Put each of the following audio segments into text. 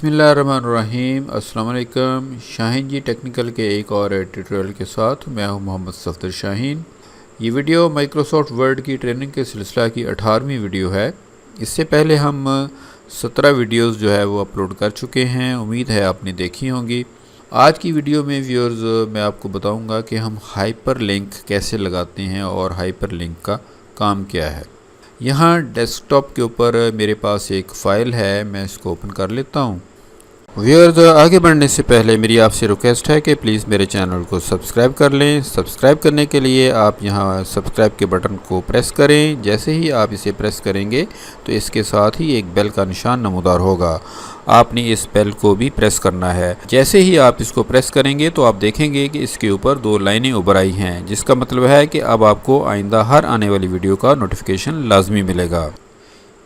बिस्मिल्लाहिर्रहमानिर्रहीम। अस्सलाम वालेकुम। शाहीन जी टेक्निकल के एक और ट्यूटोरियल के साथ मैं हूं मोहम्मद सफदर शाहीन। ये वीडियो माइक्रोसॉफ्ट वर्ड की ट्रेनिंग के सिलसिला की 18वीं वीडियो है। इससे पहले हम 17 वीडियोस जो है वो अपलोड कर चुके हैं, उम्मीद है आपने देखी होंगी। आज की वीडियो में व्यूअर्स मैं आपको बताऊंगा कि हम हाइपर लिंक कैसे लगाते हैं और हाइपर लिंक का काम क्या है। यहाँ डेस्कटॉप के ऊपर मेरे पास एक फ़ाइल है, मैं इसको ओपन कर लेता हूँ। व्यूअर्स, आगे बढ़ने से पहले मेरी आपसे रिक्वेस्ट है कि प्लीज़ मेरे चैनल को सब्सक्राइब कर लें। सब्सक्राइब करने के लिए आप यहाँ सब्सक्राइब के बटन को प्रेस करें। जैसे ही आप इसे प्रेस करेंगे तो इसके साथ ही एक बेल का निशान नमूदार होगा, आपने इस बेल को भी प्रेस करना है। जैसे ही आप इसको प्रेस करेंगे तो आप देखेंगे कि इसके ऊपर 2 लाइनें उभर आई हैं, जिसका मतलब है कि अब आपको आइंदा हर आने वाली वीडियो का नोटिफिकेशन लाजमी मिलेगा।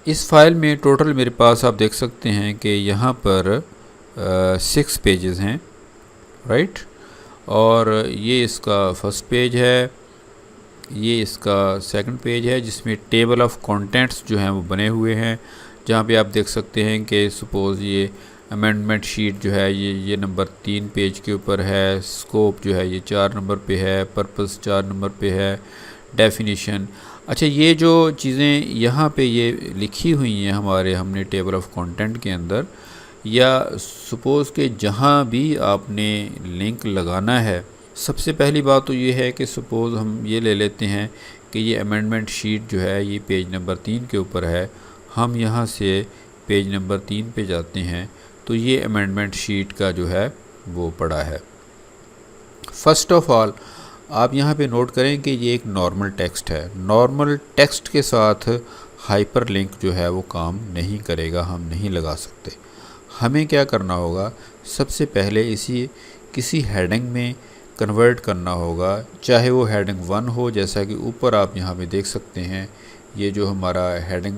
इस फाइल में टोटल मेरे पास आप देख सकते हैं कि यहाँ पर 6 पेजेस हैं, राइट। और ये इसका फर्स्ट पेज है, ये इसका सेकंड पेज है जिसमें टेबल ऑफ कंटेंट्स जो हैं वो बने हुए हैं, जहाँ पे आप देख सकते हैं कि सपोज़ ये अमेंडमेंट शीट जो है ये नंबर 3 पेज के ऊपर है, स्कोप जो है ये 4 नंबर पे है, पर्पस 4 नंबर पे है, डेफिनीशन। अच्छा, ये जो चीज़ें यहाँ पे ये लिखी हुई हैं हमने टेबल ऑफ कंटेंट के अंदर, या सपोज़ कि जहाँ भी आपने लिंक लगाना है, सबसे पहली बात तो ये है कि सपोज़ हम ये ले लेते हैं कि ये अमेंडमेंट शीट जो है ये पेज नंबर 3 के ऊपर है। हम यहाँ से पेज नंबर 3 पे जाते हैं तो ये अमेंडमेंट शीट का जो है वो पड़ा है। फ़र्स्ट ऑफ़ ऑल आप यहाँ पे नोट करें कि ये एक नॉर्मल टेक्स्ट है। नॉर्मल टेक्स्ट के साथ हाइपर लिंक जो है वो काम नहीं करेगा, हम नहीं लगा सकते। हमें क्या करना होगा, सबसे पहले इसी किसी हेडिंग में कन्वर्ट करना होगा, चाहे वो हेडिंग 1 हो, जैसा कि ऊपर आप यहाँ पे देख सकते हैं। ये जो हमारा हेडिंग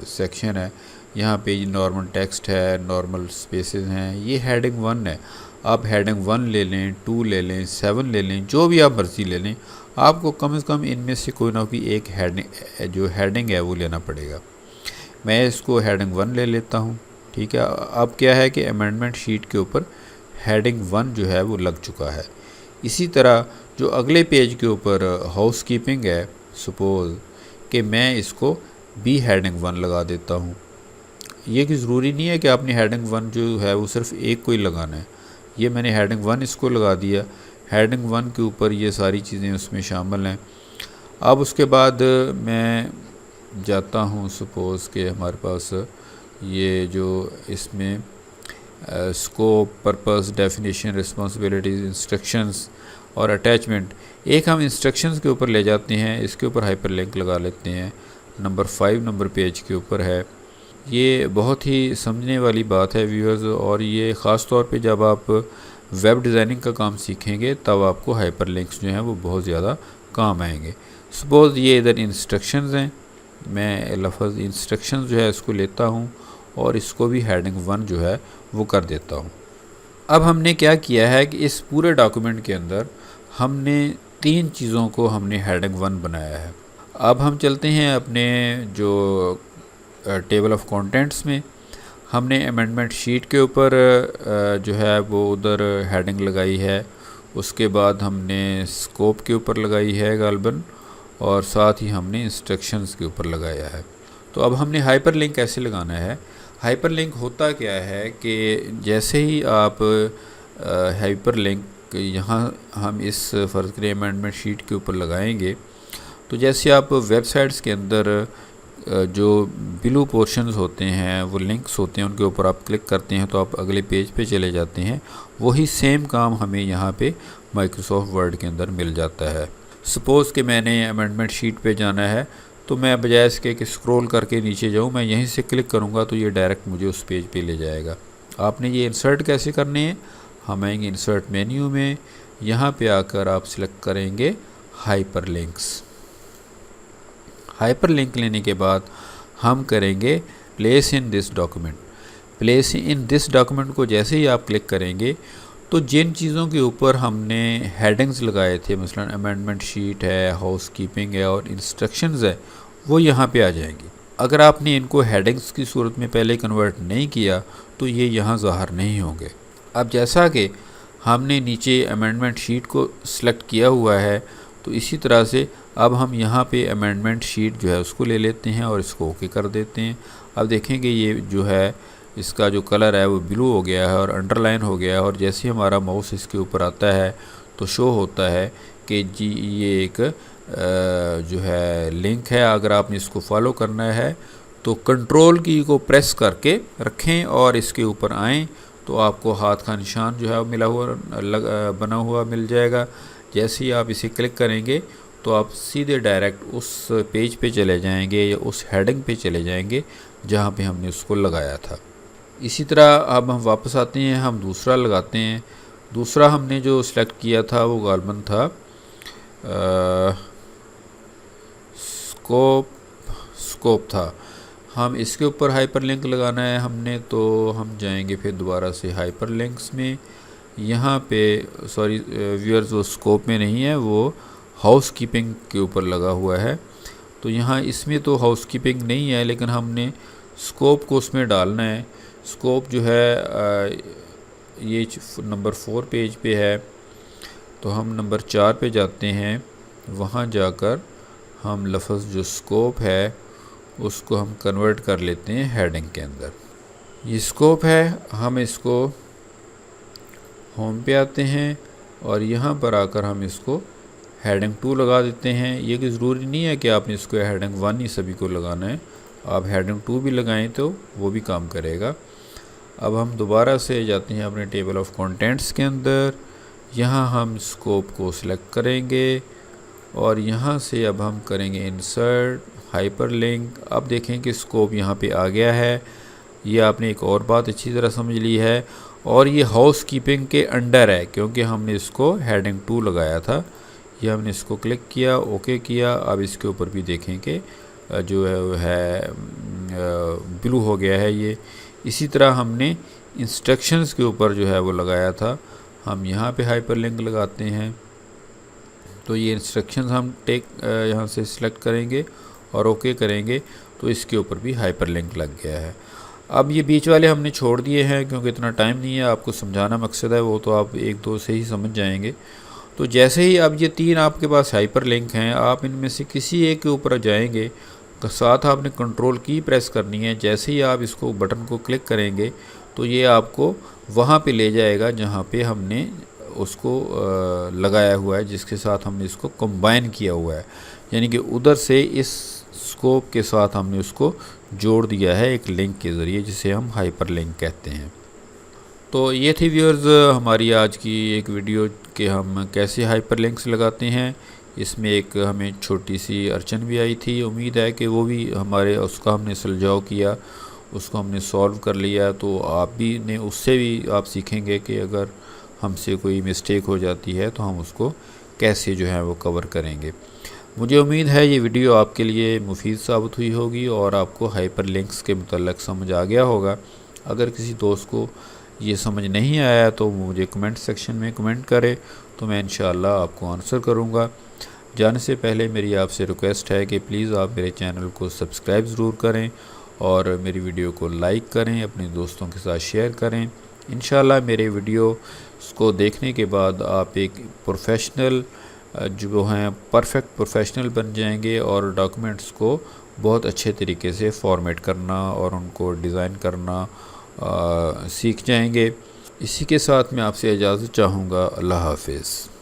सेक्शन है, यहाँ पे नॉर्मल टेक्स्ट है, नॉर्मल स्पेसेस हैं, ये हेडिंग 1 है। आप हेडिंग 1 ले लें, 2 ले लें, 7 ले लें, जो भी आप मर्ज़ी ले लें, आपको कम से कम इनमें से कोई ना कोई एक हेडिंग है वो लेना पड़ेगा। मैं इसको हेडिंग 1 ले लेता हूँ, ठीक है। अब क्या है कि अमेंडमेंट शीट के ऊपर हेडिंग 1 जो है वो लग चुका है। इसी तरह जो अगले पेज के ऊपर हाउस कीपिंग है, सपोज़ कि मैं इसको भी हेडिंग 1 लगा देता हूँ। ये कि ज़रूरी नहीं है कि आपने हेडिंग 1 जो है वो सिर्फ एक को ही लगाना है। ये मैंने हेडिंग 1 इसको लगा दिया। हेडिंग 1 के ऊपर ये सारी चीज़ें उसमें शामिल हैं। अब उसके बाद मैं जाता हूँ, सपोज़ कि हमारे पास ये जो इसमें scope, purpose, definition, responsibilities, instructions और अटैचमेंट, एक हम इंस्ट्रक्शंस के ऊपर ले जाते हैं, इसके ऊपर हाइपर लिंक लगा लेते हैं। नंबर 5 नंबर पेज के ऊपर है। ये बहुत ही समझने वाली बात है व्यूअर्स, और ये ख़ास तौर पे जब आप वेब डिज़ाइनिंग का काम सीखेंगे तब आपको हाइपर लिंक्स जो हैं वो बहुत ज़्यादा काम आएंगे। सपोज़ ये इधर इंस्ट्रक्शंस हैं, मैं लफ्ज़ इंस्ट्रक्शंस जो है इसको लेता हूँ और इसको भी हेडिंग 1 जो है वो कर देता हूँ। अब हमने क्या किया है कि इस पूरे डॉक्यूमेंट के अंदर हमने 3 चीज़ों को हमने हेडिंग 1 बनाया है। अब हम चलते हैं अपने जो टेबल ऑफ कंटेंट्स में। हमने अमेंडमेंट शीट के ऊपर जो है वो उधर हेडिंग लगाई है, उसके बाद हमने स्कोप के ऊपर लगाई है गालबन, और साथ ही हमने इंस्ट्रक्शंस के ऊपर लगाया है। तो अब हमने हाइपर लिंक कैसे लगाना है। हाइपर लिंक होता क्या है कि जैसे ही आप हाइपर लिंक यहाँ हम इस फ़र्ज़ करें अमेंडमेंट शीट के ऊपर लगाएंगे, तो जैसे आप वेबसाइट्स के अंदर जो ब्लू पोर्शंस होते हैं, वो लिंक्स होते हैं, उनके ऊपर आप क्लिक करते हैं तो आप अगले पेज पे चले जाते हैं। वही सेम काम हमें यहाँ पे माइक्रोसॉफ्ट वर्ड के अंदर मिल जाता है। सपोज़ कि मैंने अमेंडमेंट शीट पे जाना है, तो मैं बजाय इसके कि स्क्रॉल करके नीचे जाऊँ, मैं यहीं से क्लिक करूँगा तो ये डायरेक्ट मुझे उस पेज पे ले जाएगा। आपने ये इंसर्ट कैसे करने हैं, हम आएंगे इंसर्ट मेन्यू में, यहाँ पे आकर आप सिलेक्ट करेंगे हाइपर लिंक्स। हाइपर लिंक लेने के बाद हम करेंगे place in this document. Place in this document को जैसे ही आप क्लिक करेंगे तो जिन चीज़ों के ऊपर हमने हेडिंग्स लगाए थे, मसलन अमेंडमेंट शीट है, हाउस कीपिंग है और इंस्ट्रक्शंस है, वो यहाँ पे आ जाएंगी। अगर आपने इनको हेडिंग्स की सूरत में पहले कन्वर्ट नहीं किया तो ये यहाँ ज़ाहिर नहीं होंगे। अब जैसा कि हमने नीचे अमेंडमेंट शीट को सिलेक्ट किया हुआ है, तो इसी तरह से अब हम यहाँ पे अमेंडमेंट शीट जो है उसको ले लेते हैं और इसको ओके कर देते हैं। अब देखेंगे ये जो है इसका जो कलर है वो ब्लू हो गया है और अंडरलाइन हो गया है, और जैसे ही हमारा माउस इसके ऊपर आता है तो शो होता है कि जी ये एक जो है लिंक है। अगर आपने इसको फॉलो करना है तो कंट्रोल की को प्रेस करके रखें और इसके ऊपर आएँ तो आपको हाथ का निशान जो है मिला हुआ बना हुआ मिल जाएगा। जैसे ही आप इसे क्लिक करेंगे तो आप सीधे डायरेक्ट उस पेज पे चले जाएंगे या उस हेडिंग पे चले जाएंगे जहाँ पे हमने उसको लगाया था। इसी तरह अब हम वापस आते हैं, हम दूसरा लगाते हैं। दूसरा हमने जो सिलेक्ट किया था वो गालबन था स्कोप था। हम इसके ऊपर हाइपरलिंक लगाना है हमने, तो हम जाएंगे फिर दोबारा से हाइपरलिंक्स में। यहाँ पे सॉरी व्यूअर्स, वो स्कोप में नहीं है, वो हाउस कीपिंग के ऊपर लगा हुआ है। तो यहाँ इसमें तो हाउस कीपिंग नहीं है, लेकिन हमने स्कोप को उसमें डालना है। स्कोप जो है ये नंबर 4 पेज पे है, तो हम नंबर 4 पे जाते हैं। वहाँ जाकर हम लफ्ज़ जो स्कोप है उसको हम कन्वर्ट कर लेते हैं हेडिंग के अंदर। ये स्कोप है, हम इसको होम पे आते हैं और यहाँ पर आकर हम इसको हेडिंग 2 लगा देते हैं। ये कि ज़रूरी नहीं है कि आपने इसको हेडिंग 1 ही सभी को लगाना है, आप हेडिंग 2 भी लगाएं तो वो भी काम करेगा। अब हम दोबारा से जाते हैं अपने टेबल ऑफ कंटेंट्स के अंदर। यहाँ हम स्कोप को सिलेक्ट करेंगे और यहाँ से अब हम करेंगे इंसर्ट हाइपरलिंक। अब देखें कि स्कोप यहाँ पे आ गया है। ये आपने एक और बात अच्छी तरह समझ ली है, और ये हाउस कीपिंग के अंडर है क्योंकि हमने इसको हेडिंग 2 लगाया था। ये हमने इसको क्लिक किया, ओके किया। अब इसके ऊपर भी देखें कि जो है ब्लू हो गया है ये। इसी तरह हमने इंस्ट्रक्शंस के ऊपर जो है वो लगाया था, हम यहाँ पे हाइपरलिंक लगाते हैं। तो ये इंस्ट्रक्शंस हम यहाँ से सिलेक्ट करेंगे और ओके करेंगे तो इसके ऊपर भी हाइपरलिंक लग गया है। अब ये बीच वाले हमने छोड़ दिए हैं क्योंकि इतना टाइम नहीं है, आपको समझाना मकसद है, वो तो आप 1-2 से ही समझ जाएंगे। तो जैसे ही अब ये 3 आपके पास हाइपरलिंक हैं, आप इनमें से किसी एक के ऊपर जाएंगे, साथ आपने कंट्रोल की प्रेस करनी है। जैसे ही आप इसको बटन को क्लिक करेंगे तो ये आपको वहाँ पे ले जाएगा जहाँ पे हमने उसको लगाया हुआ है, जिसके साथ हमने इसको कंबाइन किया हुआ है, यानी कि उधर से इस स्कोप के साथ हमने उसको जोड़ दिया है एक लिंक के ज़रिए, जिसे हम हाइपरलिंक कहते हैं। तो ये थी व्यूअर्स हमारी आज की एक वीडियो कि हम कैसे हाइपरलिंक्स लगाते हैं। इसमें एक हमें छोटी सी अड़चन भी आई थी, उम्मीद है कि वो भी हमारे उसका हमने सुलझाव किया, उसको हमने सॉल्व कर लिया। तो आप भी ने उससे भी आप सीखेंगे कि अगर हमसे कोई मिस्टेक हो जाती है तो हम उसको कैसे जो है वो कवर करेंगे। मुझे उम्मीद है ये वीडियो आपके लिए मुफीद साबित हुई होगी और आपको हाइपरलिंक्स के मुतल्लिक़ समझ आ गया होगा। अगर किसी दोस्त को ये समझ नहीं आया तो मुझे कमेंट सेक्शन में कमेंट करें, तो मैं इंशाअल्लाह आपको आंसर करूँगा। जाने से पहले मेरी आपसे रिक्वेस्ट है कि प्लीज़ आप मेरे चैनल को सब्सक्राइब ज़रूर करें और मेरी वीडियो को लाइक करें, अपने दोस्तों के साथ शेयर करें। इंशाअल्लाह मेरे वीडियो को देखने के बाद आप एक प्रोफेशनल जो हैं परफेक्ट प्रोफेशनल बन जाएंगे और डॉक्यूमेंट्स को बहुत अच्छे तरीके से फॉर्मेट करना और उनको डिज़ाइन करना सीख जाएंगे। इसी के साथ मैं आपसे इजाज़त चाहूँगा। अल्लाह हाफ़िज़।